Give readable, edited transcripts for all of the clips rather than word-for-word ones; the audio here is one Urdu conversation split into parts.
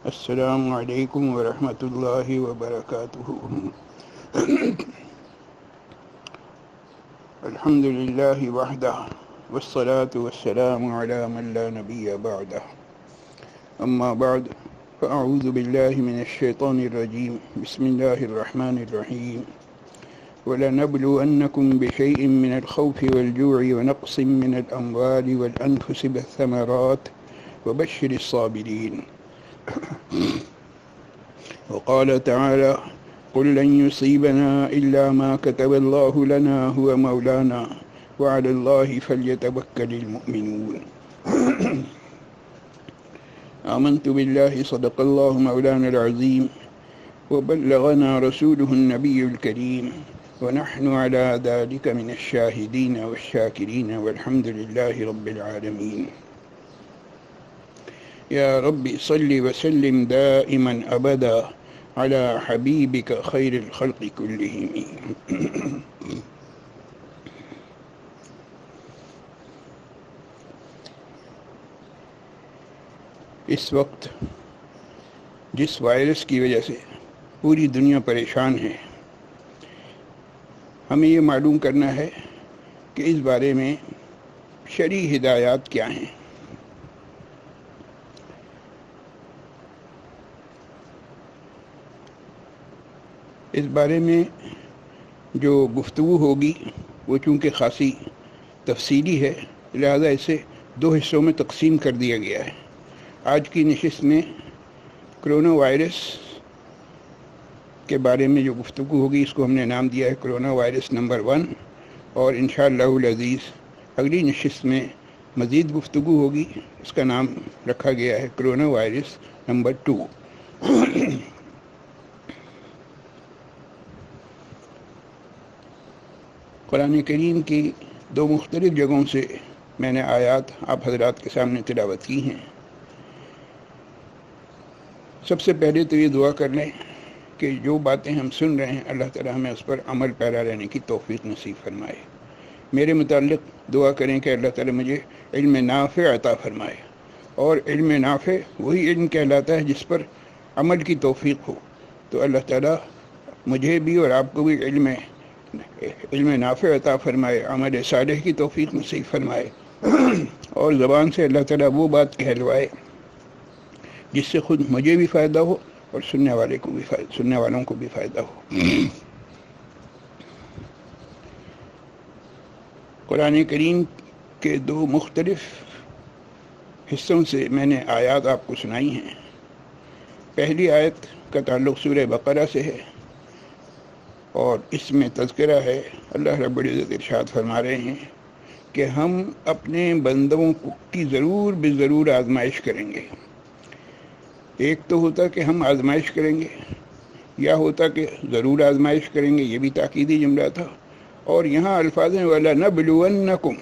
السلام علیکم ورحمۃ اللہ وبرکاتہ۔ الحمد للہ وحدہ والصلاة والسلام علی من لا نبی بعدہ، اما بعد فاعوذ باللہ من الشیطان الرجیم، بسم اللہ الرحمن الرحیم۔ وَلَنَبْلُوَنَّكُمْ بِشَيْءٍ مِّنَ الْخَوْفِ وَالْجُوعِ وَنَقْصٍ مِّنَ الْأَمْوَالِ وَالْأَنفُسِ وَالثَّمَرَاتِ وَبَشِّرِ الصَّابِرِينَ۔ وقال تعالى: قل لن يصيبنا إلا ما كتب الله لنا هو مولانا وعلى الله فليتوكل المؤمنون۔ آمنت بالله صدق الله مولانا العظيم وبلغنا رسوله النبي الكريم ونحن على ذلك من الشاهدين والشاكرين والحمد لله رب العالمين۔ يا رب صل وسلم دائما أبدا على حبيبك خير الخلق كلهم۔ اس وقت جس وائرس کی وجہ سے پوری دنیا پریشان ہے، ہمیں یہ معلوم کرنا ہے کہ اس بارے میں شرعی ہدایات کیا ہیں۔ اس بارے میں جو گفتگو ہوگی وہ چونکہ خاصی تفصیلی ہے، لہذا اسے 2 حصوں میں تقسیم کر دیا گیا ہے۔ آج کی نشست میں کرونا وائرس کے بارے میں جو گفتگو ہوگی اس کو ہم نے نام دیا ہے کرونا وائرس نمبر 1، اور انشاءاللہ العزیز اگلی نشست میں مزید گفتگو ہوگی، اس کا نام رکھا گیا ہے کرونا وائرس نمبر 2۔ قرآن کریم کی 2 مختلف جگہوں سے میں نے آیات آپ حضرات کے سامنے تلاوت کی ہیں۔ سب سے پہلے تو یہ دعا کر لیں کہ جو باتیں ہم سن رہے ہیں اللہ تعالیٰ ہمیں اس پر عمل پیرا رہنے کی توفیق نصیب فرمائے۔ میرے متعلق دعا کریں کہ اللہ تعالیٰ مجھے علم نافع عطا فرمائے، اور علم نافع وہی علم کہلاتا ہے جس پر عمل کی توفیق ہو، تو اللہ تعالیٰ مجھے بھی اور آپ کو بھی علم نافع عطا فرمائے، عمل صالح کی توفیق نصیب فرمائے، اور زبان سے اللہ تعالیٰ وہ بات کہلوائے جس سے خود مجھے بھی فائدہ ہو اور سننے والوں کو بھی فائدہ ہو۔ قرآن کریم کے 2 مختلف حصوں سے میں نے آیات آپ کو سنائی ہیں۔ پہلی آیت کا تعلق سورہ بقرہ سے ہے، اور اس میں تذکرہ ہے، اللہ رب العزت ارشاد فرما رہے ہیں کہ ہم اپنے بندوں کی ضرور بضرور آزمائش کریں گے۔ ایک تو ہوتا کہ ہم آزمائش کریں گے، یا ہوتا کہ ضرور آزمائش کریں گے، یہ بھی تاکیدی جملہ تھا، اور یہاں الفاظ ہیں وَلَنَبْلُوَنَّكُمْ،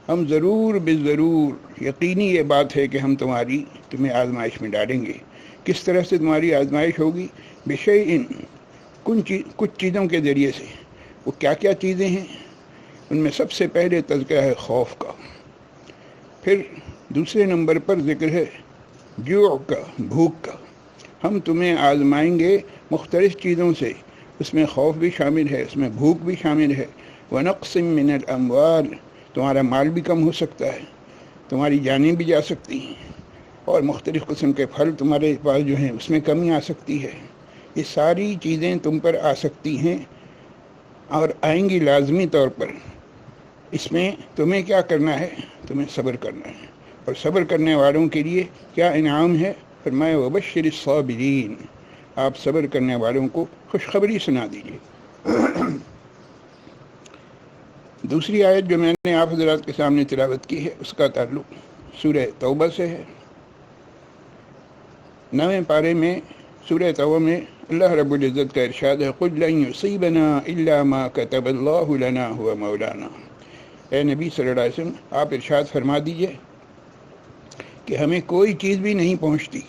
ہم ضرور بضرور، یقینی یہ بات ہے کہ ہم تمہیں آزمائش میں ڈالیں گے۔ کس طرح سے تمہاری آزمائش ہوگی؟ بِشَيْءٍ، کچھ چیزوں کے ذریعے سے۔ وہ کیا کیا چیزیں ہیں؟ ان میں سب سے پہلے تذکرہ ہے خوف کا، پھر دوسرے نمبر پر ذکر ہے جوع کا، بھوک کا۔ ہم تمہیں آزمائیں گے مختلف چیزوں سے، اس میں خوف بھی شامل ہے، اس میں بھوک بھی شامل ہے۔ وَنَقْصٍ مِّنَ الْأَمْوَالِ، تمہارا مال بھی کم ہو سکتا ہے، تمہاری جانیں بھی جا سکتی ہیں، اور مختلف قسم کے پھل تمہارے پاس جو ہیں اس میں کمی آ سکتی ہے۔ یہ ساری چیزیں تم پر آ سکتی ہیں اور آئیں گی لازمی طور پر۔ اس میں تمہیں کیا کرنا ہے؟ تمہیں صبر کرنا ہے، اور صبر کرنے والوں کے لیے کیا انعام ہے؟ فرمایا وبشر الصابرین، آپ صبر کرنے والوں کو خوشخبری سنا دیجیے۔ دوسری آیت جو میں نے آپ حضرات کے سامنے تلاوت کی ہے اس کا تعلق سورہ توبہ سے ہے۔ 9ویں پارے میں سورہ توبہ میں اللہ رب العزت کا ارشاد ہے قُلْ لَن يُصِيبَنَا إِلَّا مَا كَتَبَ اللَّهُ لَنَا هُوَ مَوْلَانَا۔ اے نبی صلی اللہ علیہ وسلم، آپ ارشاد فرما دیجئے کہ ہمیں کوئی چیز بھی نہیں پہنچتی،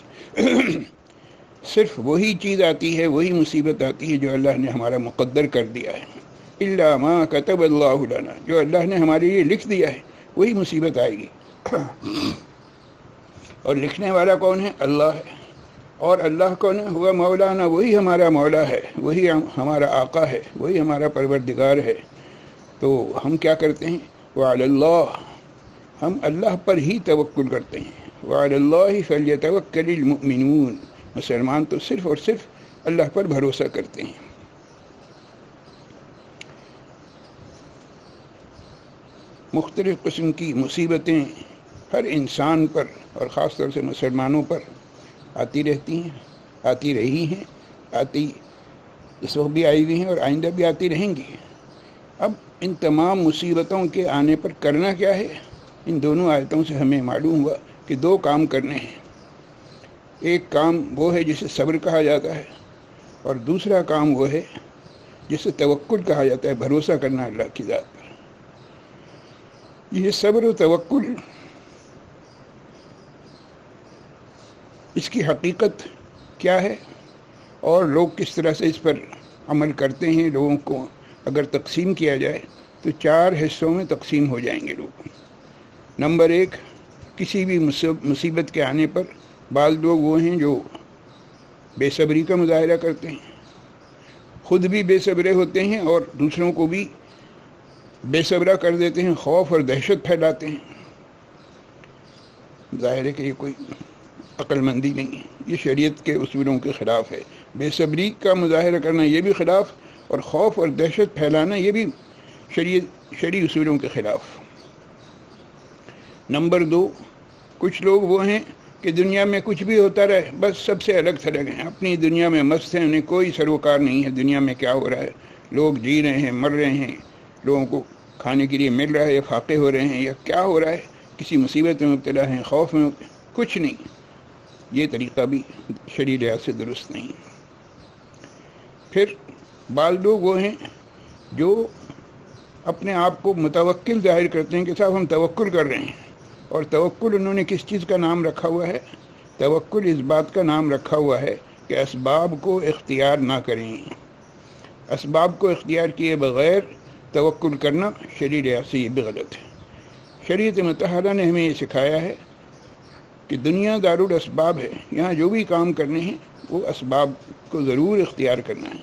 صرف وہی چیز آتی ہے، وہی مصیبت آتی ہے جو اللہ نے ہمارا مقدر کر دیا ہے۔ الا ما كتب اللہ لنا، جو اللہ نے ہمارے لیے لکھ دیا ہے وہی مصیبت آئے گی۔ اور لکھنے والا کون ہے؟ اللہ ہے، اور اللہ کون ہے؟ ہوا مولانا، وہی ہمارا مولا ہے، وہی ہمارا آقا ہے، وہی ہمارا پروردگار ہے۔ تو ہم کیا کرتے ہیں؟ وعلی اللہ، ہم اللہ پر ہی توکل کرتے ہیں۔ وعلی اللہ فلیتوکل المؤمنون، مسلمان تو صرف اور صرف اللہ پر بھروسہ کرتے ہیں۔ مختلف قسم کی مصیبتیں ہر انسان پر اور خاص طور سے مسلمانوں پر آتی رہتی ہیں، آتی رہی ہیں، اس وقت بھی آئی ہوئی ہیں اور آئندہ بھی آتی رہیں گی۔ اب ان تمام مصیبتوں کے آنے پر کرنا کیا ہے؟ ان دونوں آیتوں سے ہمیں معلوم ہوا کہ دو کام کرنے ہیں۔ ایک کام وہ ہے جسے صبر کہا جاتا ہے، اور دوسرا کام وہ ہے جسے توکل کہا جاتا ہے، بھروسہ کرنا اللہ کی ذات پر۔ یہ صبر و توکل، اس کی حقیقت کیا ہے اور لوگ کس طرح سے اس پر عمل کرتے ہیں؟ لوگوں کو اگر تقسیم کیا جائے تو 4 حصوں میں تقسیم ہو جائیں گے لوگ۔ نمبر 1، کسی بھی مصیبت کے آنے پر بعض لوگ وہ ہیں جو بے صبری کا مظاہرہ کرتے ہیں، خود بھی بے صبرے ہوتے ہیں اور دوسروں کو بھی بے صبرا کر دیتے ہیں، خوف اور دہشت پھیلاتے ہیں۔ ظاہر ہے کہ یہ کوئی عقل مندی نہیں ہے، یہ شریعت کے اصولوں کے خلاف ہے۔ بے صبری کا مظاہرہ کرنا یہ بھی خلاف، اور خوف اور دہشت پھیلانا یہ بھی شرعی اصولوں کے خلاف۔ نمبر 2، کچھ لوگ وہ ہیں کہ دنیا میں کچھ بھی ہوتا رہے، بس سب سے الگ تھلگ ہیں، اپنی دنیا میں مست ہیں، انہیں کوئی سروکار نہیں ہے دنیا میں کیا ہو رہا ہے، لوگ جی رہے ہیں، مر رہے ہیں، لوگوں کو کھانے کے لیے مل رہا ہے یا فاقے ہو رہے ہیں یا کیا ہو رہا ہے، کسی مصیبت میں مبتلا ہیں، خوف میں کچھ نہیں۔ یہ طریقہ بھی شرعی لحاظ سے درست نہیں۔ پھر بعض لوگ وہ ہیں جو اپنے آپ کو متوکل ظاہر کرتے ہیں کہ صاحب ہم توکل کر رہے ہیں، اور توکل انہوں نے کس چیز کا نام رکھا ہوا ہے؟ توکل اس بات کا نام رکھا ہوا ہے کہ اسباب کو اختیار نہ کریں۔ اسباب کو اختیار کیے بغیر توکل کرنا شرعی لحاظ سے یہ بھی غلط ہے۔ شریعت مطہرہ نے ہمیں یہ سکھایا ہے کہ دنیا دارالاسباب ہے، یہاں جو بھی کام کرنے ہیں وہ اسباب کو ضرور اختیار کرنا ہے۔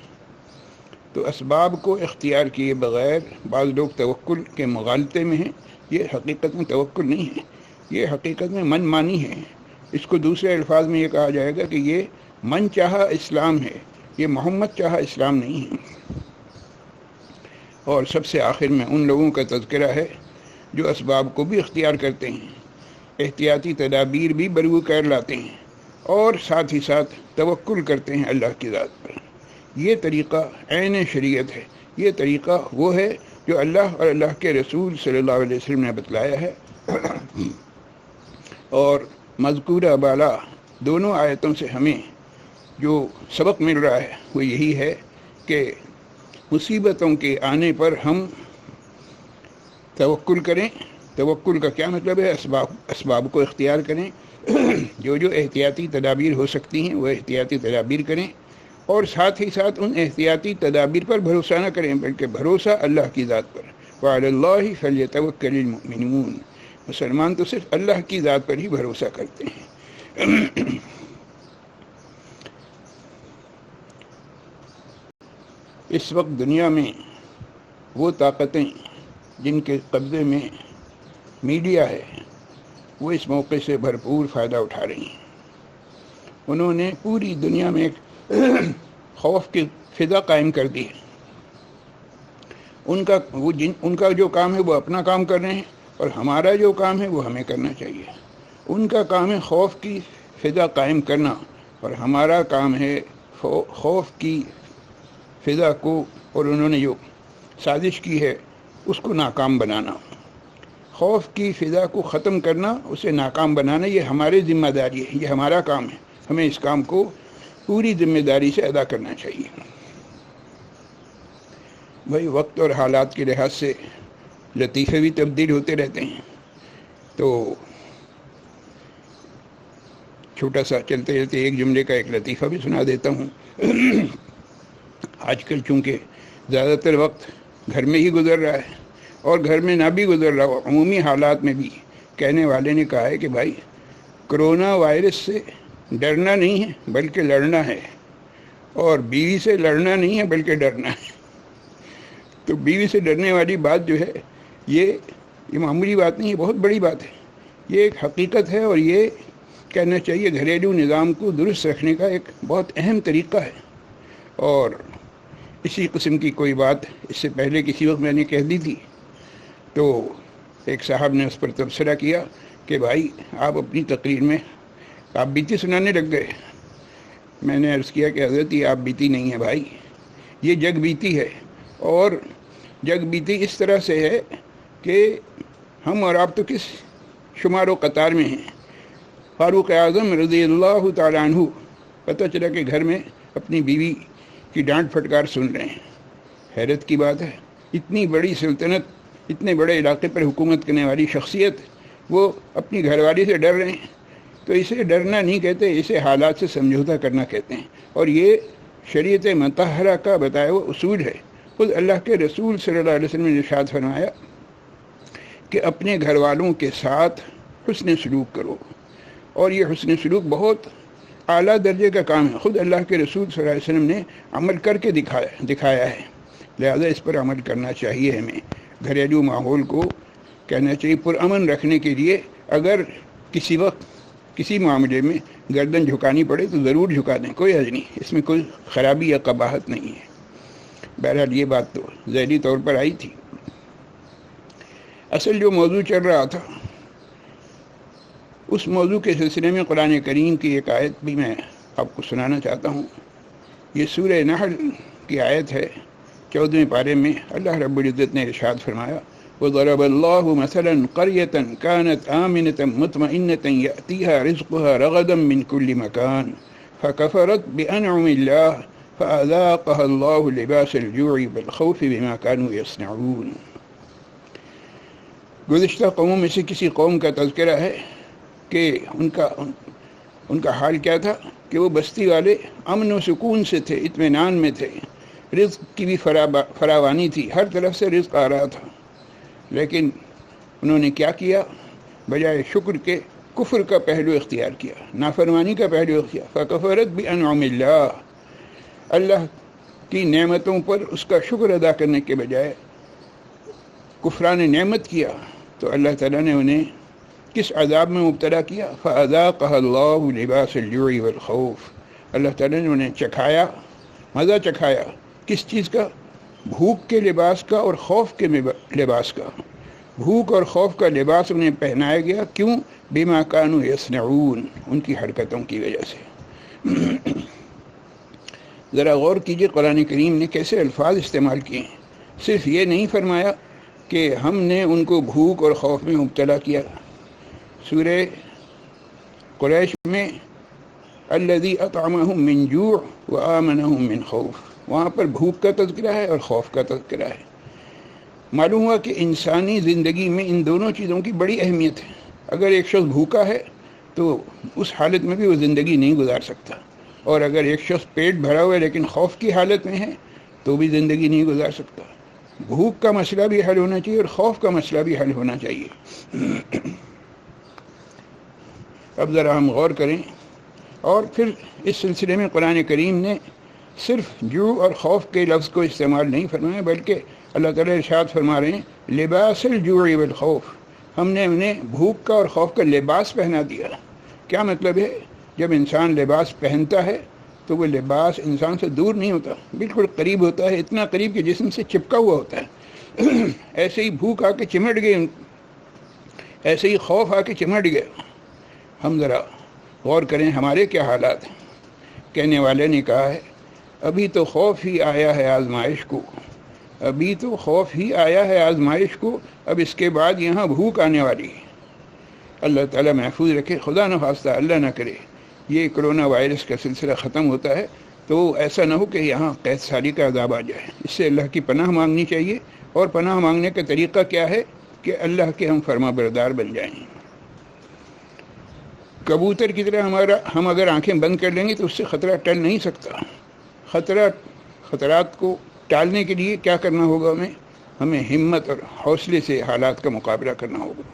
تو اسباب کو اختیار کیے بغیر بعض لوگ توکل کے مغالطے میں ہیں، یہ حقیقت میں توکل نہیں ہے، یہ حقیقت میں من مانی ہے۔ اس کو دوسرے الفاظ میں یہ کہا جائے گا کہ یہ من چاہا اسلام ہے، یہ محمد چاہا اسلام نہیں ہے۔ اور سب سے آخر میں ان لوگوں کا تذکرہ ہے جو اسباب کو بھی اختیار کرتے ہیں، احتیاطی تدابیر بھی بروقار لاتے ہیں، اور ساتھ ہی ساتھ توکل کرتے ہیں اللہ کی ذات پر۔ یہ طریقہ عین شریعت ہے، یہ طریقہ وہ ہے جو اللہ اور اللہ کے رسول صلی اللہ علیہ وسلم نے بتلایا ہے۔ اور مذکورہ بالا دونوں آیتوں سے ہمیں جو سبق مل رہا ہے وہ یہی ہے کہ مصیبتوں کے آنے پر ہم توکل کریں۔ توکل کا کیا مطلب ہے؟ اسباب کو اختیار کریں، جو احتیاطی تدابیر ہو سکتی ہیں وہ احتیاطی تدابیر کریں، اور ساتھ ہی ساتھ ان احتیاطی تدابیر پر بھروسہ نہ کریں بلکہ بھروسہ اللہ کی ذات پر۔ وعلی اللہ فلیتوکل المؤمنون، مسلمان تو صرف اللہ کی ذات پر ہی بھروسہ کرتے ہیں۔ اس وقت دنیا میں وہ طاقتیں جن کے قبضے میں میڈیا ہے وہ اس موقع سے بھرپور فائدہ اٹھا رہی ہیں۔ انہوں نے پوری دنیا میں ایک خوف کی فضا قائم کر دی ہے۔ ان کا جو کام ہے وہ اپنا کام کر رہے ہیں، اور ہمارا جو کام ہے وہ ہمیں کرنا چاہیے۔ ان کا کام ہے خوف کی فضا قائم کرنا، اور ہمارا کام ہے خوف کی فضا کو، اور انہوں نے جو سازش کی ہے اس کو ناکام بنانا۔ خوف کی فضا کو ختم کرنا، اسے ناکام بنانا، یہ ہماری ذمہ داری ہے، یہ ہمارا کام ہے۔ ہمیں اس کام کو پوری ذمہ داری سے ادا کرنا چاہیے۔ بھائی وقت اور حالات کے لحاظ سے لطیفے بھی تبدیل ہوتے رہتے ہیں، تو چھوٹا سا چلتے چلتے ایک جملے کا ایک لطیفہ بھی سنا دیتا ہوں۔ آج کل چونکہ زیادہ تر وقت گھر میں ہی گزر رہا ہے، اور گھر میں نہ بھی گزر رہا ہو، عمومی حالات میں بھی کہنے والے نے کہا ہے کہ بھائی کرونا وائرس سے ڈرنا نہیں ہے بلکہ لڑنا ہے، اور بیوی سے لڑنا نہیں ہے بلکہ ڈرنا ہے۔ تو بیوی سے ڈرنے والی بات جو ہے یہ معمولی بات نہیں، یہ بہت بڑی بات ہے، یہ ایک حقیقت ہے، اور یہ کہنا چاہیے گھریلو نظام کو درست رکھنے کا ایک بہت اہم طریقہ ہے۔ اور اسی قسم کی کوئی بات اس سے پہلے کسی وقت میں نے کہہ دی تھی، تو ایک صاحب نے اس پر تبصرہ کیا کہ بھائی آپ اپنی تقریر میں آپ بیتی سنانے لگ گئے۔ میں نے عرض کیا کہ حضرت یہ آپ بیتی نہیں ہے بھائی، یہ جگ بیتی ہے، اور جگ بیتی اس طرح سے ہے کہ ہم اور آپ تو کس شمار و قطار میں ہیں۔ فاروق اعظم رضی اللہ تعالیٰ عنہ پتہ چلا کہ گھر میں اپنی بیوی کی ڈانٹ پھٹکار سن رہے ہیں۔ حیرت کی بات ہے، اتنی بڑی سلطنت، اتنے بڑے علاقے پر حکومت کرنے والی شخصیت، وہ اپنی گھر والی سے ڈر رہے ہیں۔ تو اسے ڈرنا نہیں کہتے، اسے حالات سے سمجھوتا کرنا کہتے ہیں، اور یہ شریعت مطہرہ کا بتایا ہوا اصول ہے۔ خود اللہ کے رسول صلی اللہ علیہ وسلم نے ارشاد فرمایا کہ اپنے گھر والوں کے ساتھ حسن سلوک کرو، اور یہ حسن سلوک بہت اعلیٰ درجے کا کام ہے۔ خود اللہ کے رسول صلی اللہ علیہ وسلم نے عمل کر کے دکھایا ہے، لہذا اس پر عمل کرنا چاہیے ہمیں۔ گھریلو ماحول کو کہنا چاہیے پرامن رکھنے کے لیے اگر کسی وقت کسی معاملے میں گردن جھکانی پڑے تو ضرور جھکا دیں، کوئی حرج نہیں، اس میں کوئی خرابی یا قباحت نہیں ہے۔ بہرحال یہ بات تو ذیلی طور پر آئی تھی۔ اصل جو موضوع چل رہا تھا اس موضوع کے سلسلے میں قرآن کریم کی ایک آیت بھی میں آپ کو سنانا چاہتا ہوں۔ یہ سورہ نحل کی آیت ہے، 14ویں پارے میں اللہ رب العزت نے ارشاد فرمایا وَضَرَبَ اللَّهُ مَثَلًا قَرْيَةً كَانَتْ آمِنَةً مُطْمَئِنَّةً يَأْتِيهَا رِزْقُهَا رَغَدًا مِنْ كُلِّ مَكَانٍ فَكَفَرَتْ بِأَنْعُمِ اللَّهِ فَأَذَاقَهَا اللَّهُ لِبَاسَ الْجُوعِ وَالْخَوْفِ بِمَا كَانُوا يَصْنَعُونَ۔ گزشتہ قوموں میں سے کسی قوم کا تذکرہ ہے کہ ان کا حال کیا تھا کہ وہ بستی والے امن و سکون سے تھے، اطمینان میں تھے، رزق کی بھی فراوانی تھی، ہر طرف سے رزق آ رہا تھا، لیکن انہوں نے کیا کیا؟ بجائے شکر کے کفر کا پہلو اختیار کیا، نافرمانی کا پہلو اختیار، فکفرت بانعم اللہ کی نعمتوں پر اس کا شکر ادا کرنے کے بجائے کفران نعمت کیا، تو اللہ تعالیٰ نے انہیں کس عذاب میں مبتلا کیا؟ فَأَذَاقَهَا اللَّهُ لِبَاسَ الْجُوعِ وَالْخَوْفِ، اللہ تعالیٰ نے انہیں چکھایا، مزہ چکھایا، کس چیز کا؟ بھوک کے لباس کا اور خوف کے لباس کا۔ بھوک اور خوف کا لباس انہیں پہنایا گیا، کیوں؟ بِمَا كَانُوا يَصْنَعُونَ، ان کی حرکتوں کی وجہ سے۔ ذرا غور کیجئے قرآن کریم نے کیسے الفاظ استعمال کیے ہیں۔ صرف یہ نہیں فرمایا کہ ہم نے ان کو بھوک اور خوف میں مبتلا کیا۔ سورہ قریش میں الذی اطعمہم من جوع وآمنہم من خوف، وہاں پر بھوک کا تذکرہ ہے اور خوف کا تذکرہ ہے۔ معلوم ہوا کہ انسانی زندگی میں ان دونوں چیزوں کی بڑی اہمیت ہے۔ اگر ایک شخص بھوکا ہے تو اس حالت میں بھی وہ زندگی نہیں گزار سکتا، اور اگر ایک شخص پیٹ بھرا ہوا ہے لیکن خوف کی حالت میں ہے تو بھی زندگی نہیں گزار سکتا۔ بھوک کا مسئلہ بھی حل ہونا چاہیے اور خوف کا مسئلہ بھی حل ہونا چاہیے۔ اب ذرا ہم غور کریں، اور پھر اس سلسلے میں قرآن کریم نے صرف جوع اور خوف کے لفظ کو استعمال نہیں فرمایا، بلکہ اللہ تعالیٰ ارشاد فرما رہے ہیں لباس الجوع والخوف، ہم نے انہیں بھوک کا اور خوف کا لباس پہنا دیا۔ کیا مطلب ہے؟ جب انسان لباس پہنتا ہے تو وہ لباس انسان سے دور نہیں ہوتا، بالکل قریب ہوتا ہے، اتنا قریب کہ جسم سے چپکا ہوا ہوتا ہے۔ ایسے ہی بھوک آ کے چمٹ گئے، ایسے ہی خوف آ کے چمٹ گیا۔ ہم ذرا غور کریں ہمارے کیا حالات ہیں۔ کہنے والے نے کہا ہے ابھی تو خوف ہی آیا ہے آزمائش کو، ابھی تو خوف ہی آیا ہے آزمائش کو، اب اس کے بعد یہاں بھوک آنے والی ہے۔ اللہ تعالیٰ محفوظ رکھے، خدا نہ خواستہ اللہ نہ کرے یہ کرونا وائرس کا سلسلہ ختم ہوتا ہے تو ایسا نہ ہو کہ یہاں قید سالی کا عذاب آ جائے۔ اس سے اللہ کی پناہ مانگنی چاہیے، اور پناہ مانگنے کا طریقہ کیا ہے کہ اللہ کے ہم فرما بردار بن جائیں۔ کبوتر کی طرح ہم اگر آنکھیں بند کر لیں گے تو اس سے خطرہ ٹل نہیں سکتا۔ خطرات کو ٹالنے کے لیے کیا کرنا ہوگا؟ ہمیں ہمت اور حوصلے سے حالات کا مقابلہ کرنا ہوگا۔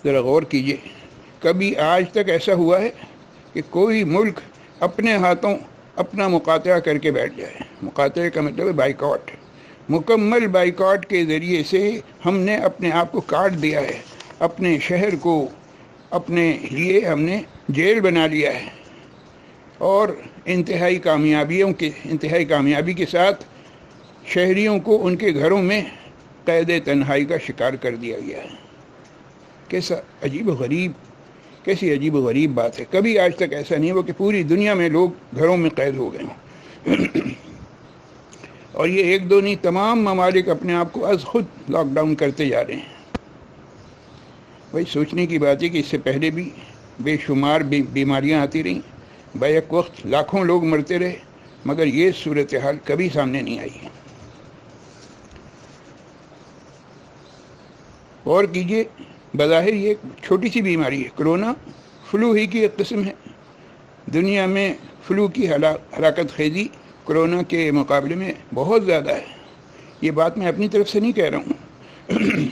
ذرا غور کیجئے، کبھی آج تک ایسا ہوا ہے کہ کوئی ملک اپنے ہاتھوں اپنا مقاطعہ کر کے بیٹھ جائے؟ مقاطعے کا مطلب ہے بائیکاٹ. مکمل بائیکاٹ کے ذریعے سے ہم نے اپنے آپ کو کاٹ دیا ہے، اپنے شہر کو اپنے لیے ہم نے جیل بنا لیا ہے، اور انتہائی کامیابی کے ساتھ شہریوں کو ان کے گھروں میں قید تنہائی کا شکار کر دیا گیا ہے. کیسی عجیب و غریب بات ہے. کبھی آج تک ایسا نہیں ہوا کہ پوری دنیا میں لوگ گھروں میں قید ہو گئے ہوں. اور یہ ایک دو نہیں، تمام ممالک اپنے آپ کو از خود لاک ڈاؤن کرتے جا رہے ہیں. بھائی سوچنے کی بات ہے کہ اس سے پہلے بھی بے شمار بیماریاں آتی رہیں، بیک وقت لاکھوں لوگ مرتے رہے، مگر یہ صورتحال کبھی سامنے نہیں آئی. اور کیجئے، بظاہر یہ ایک چھوٹی سی بیماری ہے، کرونا فلو ہی کی ایک قسم ہے. دنیا میں فلو کی ہلاکت خیزی کرونا کے مقابلے میں بہت زیادہ ہے. یہ بات میں اپنی طرف سے نہیں کہہ رہا ہوں.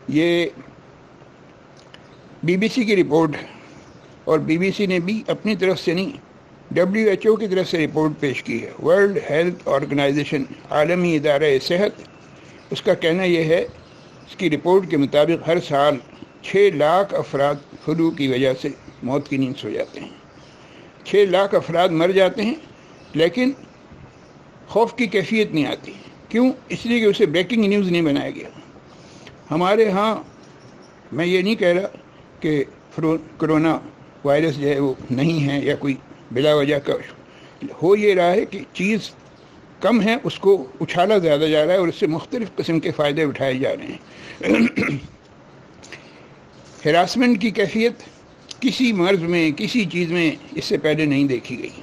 یہ بی بی سی کی رپورٹ ہے، اور بی بی سی نے بھی اپنی طرف سے نہیں، WHO کی طرف سے رپورٹ پیش کی ہے. ورلڈ ہیلتھ آرگنائزیشن، عالمی ادارہ صحت، اس کا کہنا یہ ہے، اس کی رپورٹ کے مطابق ہر سال 6 لاکھ افراد فلو کی وجہ سے موت کی نیند سو جاتے ہیں. 6 لاکھ افراد مر جاتے ہیں، لیکن خوف کی کیفیت نہیں آتی. کیوں؟ اس لیے کہ اسے بریکنگ نیوز نہیں بنایا گیا. ہمارے ہاں میں یہ نہیں کہہ رہا کہ کرونا وائرس جو ہے وہ نہیں ہے یا کوئی بلا وجہ کا ہو. یہ رہا ہے کہ چیز کم ہے، اس کو اچھالا زیادہ جا رہا ہے، اور اس سے مختلف قسم کے فائدے اٹھائے جا رہے ہیں. ہراسمنٹ کی کیفیت کسی مرض میں، کسی چیز میں اس سے پہلے نہیں دیکھی گئی.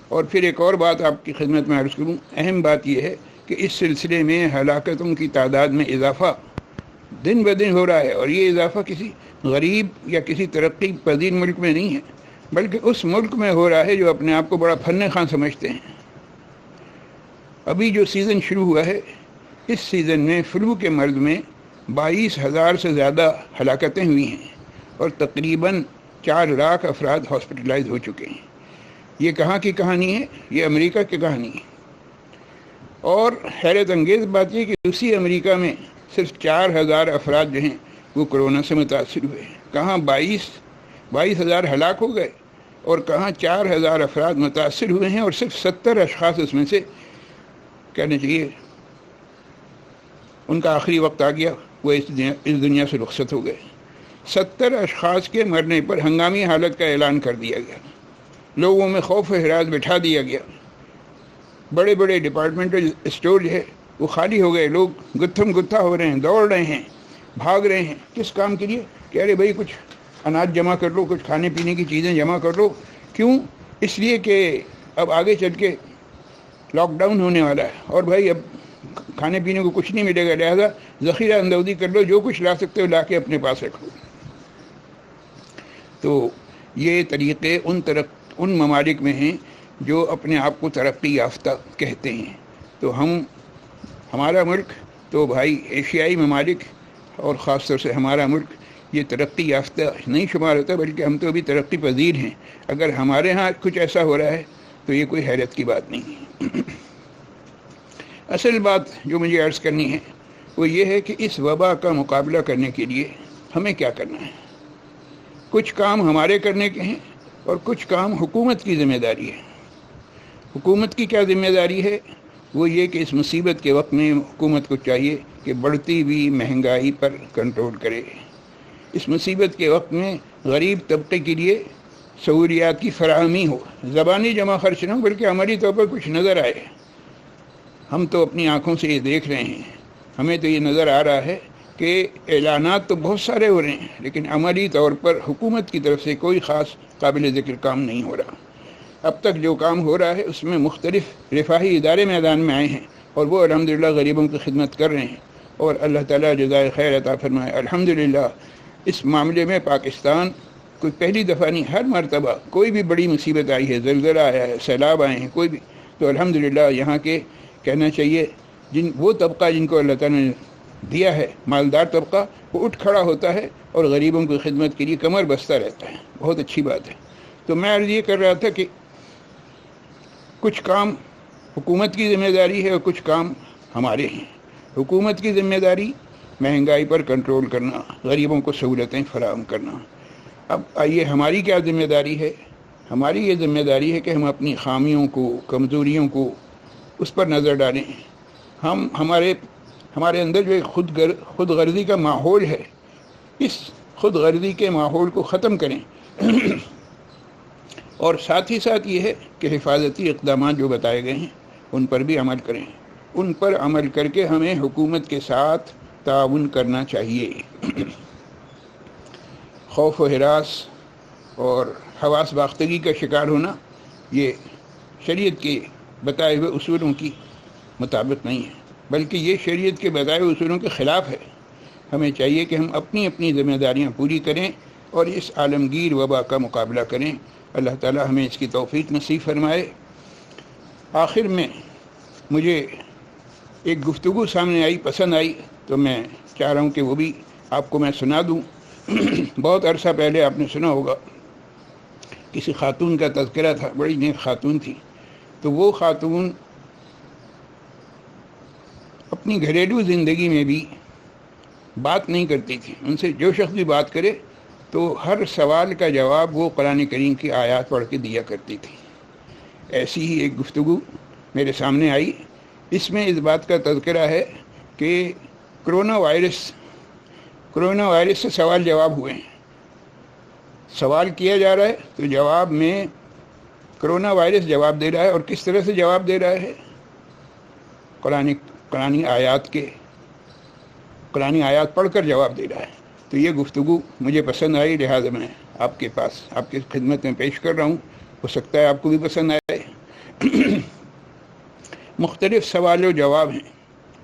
اور پھر ایک اور بات آپ کی خدمت میں عرض کروں. اہم بات یہ ہے کہ اس سلسلے میں ہلاکتوں کی تعداد میں اضافہ دن بدن ہو رہا ہے، اور یہ اضافہ کسی غریب یا کسی ترقی پذیر ملک میں نہیں ہے، بلکہ اس ملک میں ہو رہا ہے جو اپنے آپ کو بڑا فن خواں سمجھتے ہیں. ابھی جو سیزن شروع ہوا ہے، اس سیزن میں فلو کے مرض میں 22,000 سے زیادہ ہلاکتیں ہوئی ہیں، اور تقریباً 4 لاکھ افراد ہاسپٹلائز ہو چکے ہیں. یہ کہاں کی کہانی ہے؟ یہ امریکہ کی کہانی ہے. اور حیرت انگیز بات یہ کہ اسی امریکہ میں صرف 4,000 افراد جو ہیں وہ کرونا سے متاثر ہوئے ہیں. کہاں 22,000 ہلاک ہو گئے، اور کہاں 4,000 افراد متاثر ہوئے ہیں، اور صرف 70 اشخاص اس میں سے کہنا چاہیے ان کا آخری وقت آ گیا، وہ اس دنیا سے رخصت ہو گئے. 70 اشخاص کے مرنے پر ہنگامی حالت کا اعلان کر دیا گیا. لوگوں میں خوف و ہراس بٹھا دیا گیا. بڑے بڑے ڈپارٹمنٹل اسٹور جو ہے وہ خالی ہو گئے. لوگ گتھم گتھا ہو رہے ہیں، دوڑ رہے ہیں، بھاگ رہے ہیں. کس کام کے لیے؟ کہہ رہے بھائی کچھ اناج جمع کر لو، کچھ کھانے پینے کی چیزیں جمع کر لو. کیوں؟ اس لیے کہ اب آگے چل کے لاک ڈاؤن ہونے والا ہے، اور بھائی اب کھانے پینے کو کچھ نہیں ملے گا، لہذا ذخیرہ اندوزی کر لو، جو کچھ لا سکتے ہو لا کے اپنے پاس رکھو. تو یہ طریقے ان ممالک میں ہیں جو اپنے آپ کو ترقی یافتہ کہتے ہیں. تو ہمارا ملک تو بھائی ایشیائی ممالک، اور خاص طور سے ہمارا ملک، یہ ترقی یافتہ نہیں شمار ہوتا، بلکہ ہم تو ابھی ترقی پذیر ہیں. اگر ہمارے ہاں کچھ ایسا ہو رہا ہے تو یہ کوئی حیرت کی بات نہیں ہے. اصل بات جو مجھے عرض کرنی ہے وہ یہ ہے کہ اس وبا کا مقابلہ کرنے کے لیے ہمیں کیا کرنا ہے. کچھ کام ہمارے کرنے کے ہیں، اور کچھ کام حکومت کی ذمہ داری ہے. حکومت کی کیا ذمہ داری ہے؟ وہ یہ کہ اس مصیبت کے وقت میں حکومت کو چاہیے کہ بڑھتی ہوئی مہنگائی پر کنٹرول کرے. اس مصیبت کے وقت میں غریب طبقے کے لیے سہولیات کی فراہمی ہو. زبانی جمع خرچ نہ ہو، بلکہ عملی طور پر کچھ نظر آئے. ہم تو اپنی آنکھوں سے یہ دیکھ رہے ہیں، ہمیں تو یہ نظر آ رہا ہے کہ اعلانات تو بہت سارے ہو رہے ہیں، لیکن عملی طور پر حکومت کی طرف سے کوئی خاص قابل ذکر کام نہیں ہو رہا. اب تک جو کام ہو رہا ہے اس میں مختلف رفاہی ادارے میدان میں آئے ہیں، اور وہ الحمدللہ غریبوں کی خدمت کر رہے ہیں، اور اللہ تعالیٰ جزائے خیر عطا فرمائے. الحمدللہ اس معاملے میں پاکستان کوئی پہلی دفعہ نہیں، ہر مرتبہ کوئی بھی بڑی مصیبت آئی ہے، زلزلہ آیا ہے، سیلاب آئے ہیں، کوئی بھی، تو الحمدللہ یہاں کے کہنا چاہیے وہ طبقہ جن کو اللہ تعالیٰ نے دیا ہے مالدار طبقہ وہ اٹھ کھڑا ہوتا ہے اور غریبوں کی خدمت کے لیے کمر بستہ رہتا ہے، بہت اچھی بات ہے۔ تو میں عرض یہ کر رہا تھا کہ کچھ کام حکومت کی ذمہ داری ہے اور کچھ کام ہمارے ہیں۔ حکومت کی ذمہ داری مہنگائی پر کنٹرول کرنا، غریبوں کو سہولتیں فراہم کرنا۔ اب آئیے ہماری کیا ذمہ داری ہے؟ ہماری یہ ذمہ داری ہے کہ ہم اپنی خامیوں کو، کمزوریوں کو اس پر نظر ڈالیں۔ ہم ہمارے اندر جو خود غرضی کا ماحول ہے، اس خود غرضی کے ماحول کو ختم کریں اور ساتھ ہی ساتھ یہ ہے کہ حفاظتی اقدامات جو بتائے گئے ہیں ان پر بھی عمل کریں۔ ان پر عمل کر کے ہمیں حکومت کے ساتھ تعاون کرنا چاہیے۔ خوف و ہراس اور حواس باختگی کا شکار ہونا یہ شریعت کے بتائے ہوئے اصولوں کی مطابق نہیں ہے، بلکہ یہ شریعت کے بتائے ہوئے اصولوں کے خلاف ہے۔ ہمیں چاہیے کہ ہم اپنی اپنی ذمہ داریاں پوری کریں اور اس عالمگیر وبا کا مقابلہ کریں۔ اللہ تعالی ہمیں اس کی توفیق نصیب فرمائے۔ آخر میں مجھے ایک گفتگو سامنے آئی، پسند آئی، تو میں چاہ رہا ہوں کہ وہ بھی آپ کو میں سنا دوں۔ بہت عرصہ پہلے آپ نے سنا ہوگا، کسی خاتون کا تذکرہ تھا، بڑی نیک خاتون تھی۔ تو وہ خاتون اپنی گھریلو زندگی میں بھی بات نہیں کرتی تھی۔ ان سے جو شخص بھی بات کرے تو ہر سوال کا جواب وہ قرآن کریم کی آیات پڑھ کے دیا کرتی تھی۔ ایسی ہی ایک گفتگو میرے سامنے آئی، اس میں اس بات کا تذکرہ ہے کہ کرونا وائرس سے سوال جواب ہوئے ہیں۔ سوال کیا جا رہا ہے تو جواب میں کرونا وائرس جواب دے رہا ہے، اور کس طرح سے جواب دے رہا ہے؟ قرآنی آیات پڑھ کر جواب دے رہا ہے۔ تو یہ گفتگو مجھے پسند آئی، لہٰذا میں آپ کے خدمت میں پیش کر رہا ہوں۔ ہو سکتا ہے آپ کو بھی پسند آئے۔ مختلف سوال و جواب ہیں۔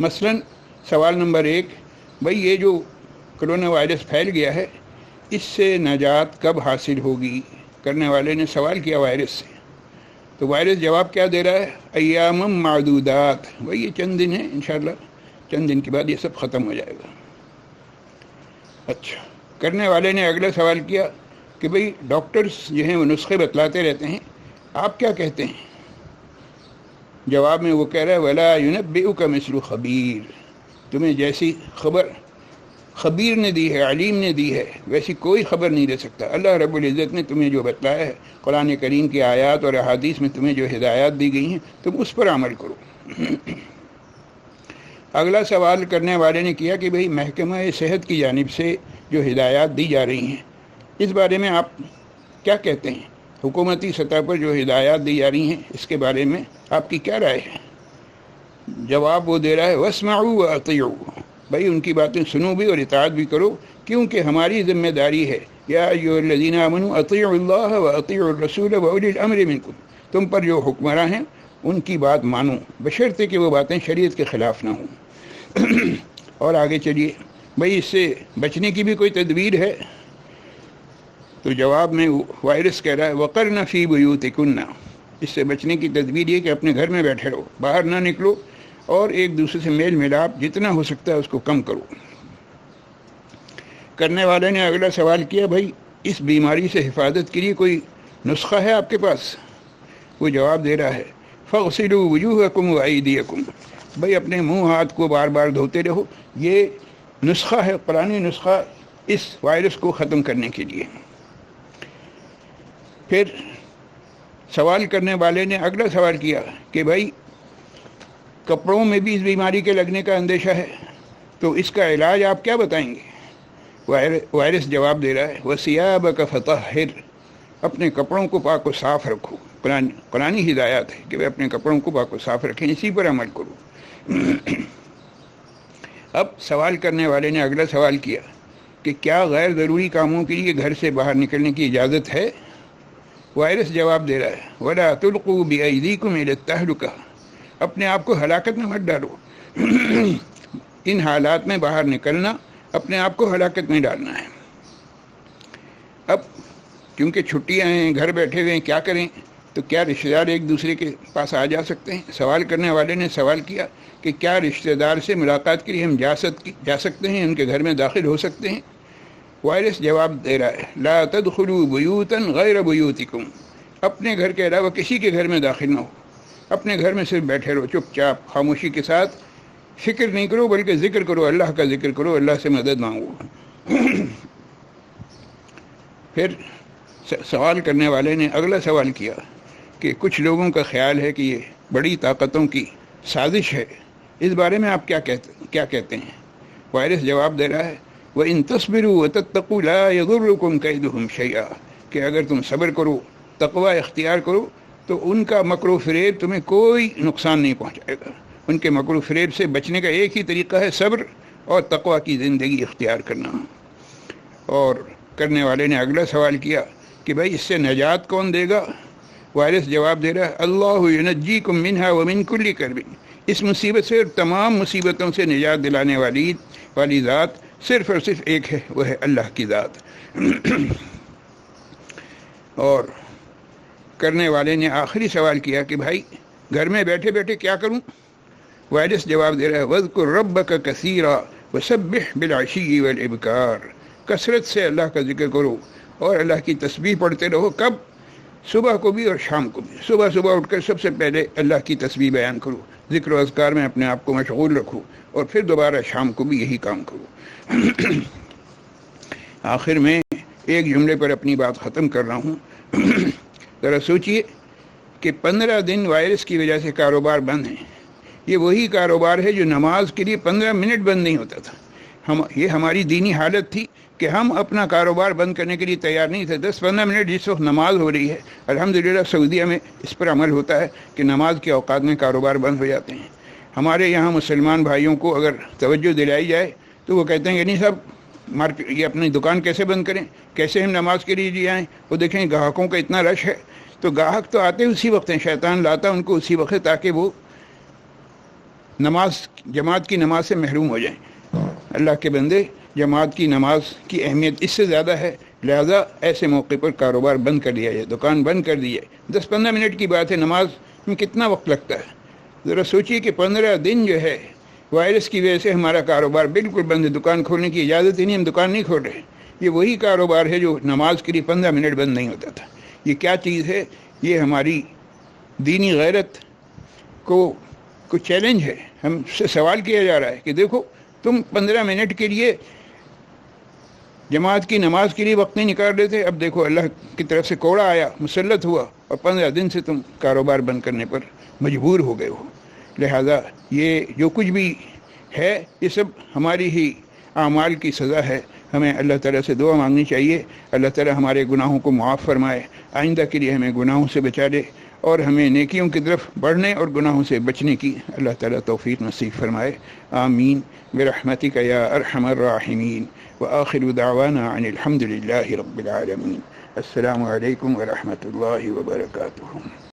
مثلا سوال نمبر 1، بھئی یہ جو کرونا وائرس پھیل گیا ہے، اس سے نجات کب حاصل ہوگی؟ کرنے والے نے سوال کیا وائرس سے، تو وائرس جواب کیا دے رہا ہے؟ ایام معدودات، بھئی یہ چند دن ہیں، انشاءاللہ چند دن کے بعد یہ سب ختم ہو جائے گا۔ اچھا، کرنے والے نے اگلا سوال کیا کہ بھئی ڈاکٹرز جو ہیں وہ نسخے بتلاتے رہتے ہیں، آپ کیا کہتے ہیں؟ جواب میں وہ کہہ رہا ہے ولا ينبئك مثل خبیر، تمہیں جیسی خبر خبیر نے دی ہے، علیم نے دی ہے، ویسی کوئی خبر نہیں دے سکتا۔ اللہ رب العزت نے تمہیں جو بتلایا ہے، قرآن کریم کی آیات اور احادیث میں تمہیں جو ہدایات دی گئی ہیں، تم اس پر عمل کرو۔ اگلا سوال کرنے والے نے کیا کہ بھئی محکمہ صحت کی جانب سے جو ہدایات دی جا رہی ہیں، اس بارے میں آپ کیا کہتے ہیں؟ حکومتی سطح پر جو ہدایات دی جا رہی ہیں، اس کے بارے میں آپ کی کیا رائے ہے؟ جواب وہ دے رہا ہے واسمعوا واطیعوا، بھائی ان کی باتیں سنو بھی اور اطاعت بھی کرو، کیونکہ ہماری ذمہ داری ہے۔ یا ایھا الذین آمنوا اطیعوا اللہ واطیعوا الرسول واولی الامر منکم، تم پر جو حکمراں ہیں ان کی بات مانو، بشرطے کہ وہ باتیں شریعت کے خلاف نہ ہوں۔ اور آگے چلیے، بھئی اس سے بچنے کی بھی کوئی تدبیر ہے؟ تو جواب میں وائرس کہہ رہا ہے وقرن فی بیوتکن، اس سے بچنے کی تدبیر یہ کہ اپنے گھر میں بیٹھے رہو، باہر نہ نکلو، اور ایک دوسرے سے میل ملاپ جتنا ہو سکتا ہے اس کو کم کرو۔ کرنے والے نے اگلا سوال کیا بھائی اس بیماری سے حفاظت کے لیے کوئی نسخہ ہے آپ کے پاس؟ وہ جواب دے رہا ہے فاغسلوا وجوہکم وایدیکم، بھائی اپنے منہ ہاتھ کو بار بار دھوتے رہو، یہ نسخہ ہے، قرآنی نسخہ اس وائرس کو ختم کرنے کے لیے۔ پھر سوال کرنے والے نے اگلا سوال کیا کہ بھائی کپڑوں میں بھی اس بیماری کے لگنے کا اندیشہ ہے، تو اس کا علاج آپ کیا بتائیں گے؟ وائرس جواب دے رہا ہے وَثِيَابَكَ فَطَهِّرْ، اپنے کپڑوں کو پاک و صاف رکھو۔ قرآنی ہدایات ہے کہ وہ اپنے کپڑوں کو پاک و صاف رکھیں، اسی پر عمل کرو۔ اب سوال کرنے والے نے اگلا سوال کیا کہ کیا غیر ضروری کاموں کے لیے گھر سے باہر نکلنے کی اجازت ہے؟ وائرس جواب دے رہا ہے وَلَا تُلْقُوا بِأَيْدِيكُمْ إِلَى التَّهْلُكَةِ، اپنے آپ کو ہلاکت میں مت ڈالو۔ ان حالات میں باہر نکلنا اپنے آپ کو ہلاکت میں ڈالنا ہے۔ اب کیونکہ چھٹیاں ہیں، گھر بیٹھے ہوئے ہیں، کیا کریں؟ تو کیا رشتہ دار ایک دوسرے کے پاس آ جا سکتے ہیں؟ سوال کرنے والے نے سوال کیا کہ کیا رشتہ دار سے ملاقات کے لیے ہم جا سکتے ہیں، ان کے گھر میں داخل ہو سکتے ہیں؟ وائرس جواب دے رہا ہے لا تدخلوا بیوتا غیر بیوتکم، اپنے گھر کے علاوہ کسی کے گھر میں داخل نہ ہو، اپنے گھر میں صرف بیٹھے رہو چپ چاپ خاموشی کے ساتھ، فکر نہیں کرو بلکہ ذکر کرو، اللہ کا ذکر کرو، اللہ سے مدد مانگو۔ پھر سوال کرنے والے نے اگلا سوال کیا کہ کچھ لوگوں کا خیال ہے کہ یہ بڑی طاقتوں کی سازش ہے، اس بارے میں آپ کیا کہتے ہیں؟ وائرس جواب دے رہا ہے وَإِن تَصْبِرُوا وَتَتَّقُوا لَا يَضُرُّكُمْ كَيْدُهُمْ شَيْئًا، کہ اگر تم صبر کرو، تقوی اختیار کرو، تو ان کا مکر و فریب تمہیں کوئی نقصان نہیں پہنچائے گا۔ ان کے مکر و فریب سے بچنے کا ایک ہی طریقہ ہے صبر اور تقوی کی زندگی اختیار کرنا۔ اور کرنے والے نے اگلا سوال کیا کہ بھائی اس سے نجات کون دے گا؟ وائرس جواب دے رہا ہے اللہ ینجیکم منہا ومن کل کرب، اس مصیبت سے اور تمام مصیبتوں سے نجات دلانے والی ذات صرف اور صرف ایک ہے، وہ ہے اللہ کی ذات۔ اور کرنے والے نے آخری سوال کیا کہ بھائی گھر میں بیٹھے بیٹھے کیا کروں؟ وائرس جواب دے رہا ہے وَاذْكُرْ رَبَّكَ كَثِيرًا وَسَبِّحْ بِالْعَشِيِّ وَالْإِبْكَارِ، کثرت سے اللہ کا ذکر کرو اور اللہ کی تسبیح پڑھتے رہو، کب؟ صبح کو بھی اور شام کو بھی۔ صبح اٹھ کر سب سے پہلے اللہ کی تسبیح بیان کرو، ذکر و اذکار میں اپنے آپ کو مشغول رکھو، اور پھر دوبارہ شام کو بھی یہی کام کرو۔ آخر میں ایک جملے پر اپنی بات ختم کر رہا ہوں۔ ذرا سوچئے کہ 15 دن وائرس کی وجہ سے کاروبار بند ہیں، یہ وہی کاروبار ہے جو نماز کے لیے 15 منٹ بند نہیں ہوتا تھا۔ یہ ہماری دینی حالت تھی کہ ہم اپنا کاروبار بند کرنے کے لیے تیار نہیں تھے۔ 10-15 منٹ جس وقت نماز ہو رہی ہے، الحمدللہ سعودیہ میں اس پر عمل ہوتا ہے کہ نماز کے اوقات میں کاروبار بند ہو جاتے ہیں۔ ہمارے یہاں مسلمان بھائیوں کو اگر توجہ دلائی جائے تو وہ کہتے ہیں یعنی صاحب یہ اپنی دکان کیسے بند کریں، کیسے ہم نماز کے لیے جی آئیں؟ وہ دیکھیں گاہکوں کا اتنا رش ہے، تو گاہک تو آتے اسی وقت ہیں، شیطان لاتا ان کو اسی وقت تاکہ وہ جماعت کی نماز سے محروم ہو جائیں۔ اللہ کے بندے، جماعت کی نماز کی اہمیت اس سے زیادہ ہے، لہذا ایسے موقع پر کاروبار بند کر دیا جائے، دکان بند کر دی جائے۔ 10-15 منٹ کی بات ہے، نماز میں کتنا وقت لگتا ہے؟ ذرا سوچیے کہ 15 دن جو ہے وائرس کی وجہ سے ہمارا کاروبار بالکل بند ہے، دکان کھولنے کی اجازت ہی نہیں، ہم دکان نہیں کھول رہے۔ یہ وہی کاروبار ہے جو نماز کے لیے 15 منٹ بند نہیں ہوتا تھا۔ یہ کیا چیز ہے؟ یہ ہماری دینی غیرت کو چیلنج ہے۔ ہم سے سوال کیا جا رہا ہے کہ دیکھو تم 15 منٹ کے لیے جماعت کی نماز کے لیے وقت نہیں نکال رہے تھے، اب دیکھو اللہ کی طرف سے کوڑا آیا، مسلط ہوا، اور 15 دن سے تم کاروبار بند کرنے پر مجبور ہو گئے ہو۔ لہذا یہ جو کچھ بھی ہے یہ سب ہماری ہی اعمال کی سزا ہے۔ ہمیں اللہ تعالیٰ سے دعا مانگنی چاہیے، اللہ تعالیٰ ہمارے گناہوں کو معاف فرمائے، آئندہ کے لیے ہمیں گناہوں سے بچا لے، اور ہمیں نیکیوں کی طرف بڑھنے اور گناہوں سے بچنے کی اللہ تعالیٰ توفیق نصیب فرمائے۔ آمین برحمتک یا ارحم الراحمین، وآخر دعوانا عن الحمد للہ رب العالمین۔ السلام علیکم ورحمۃ اللہ وبرکاتہ۔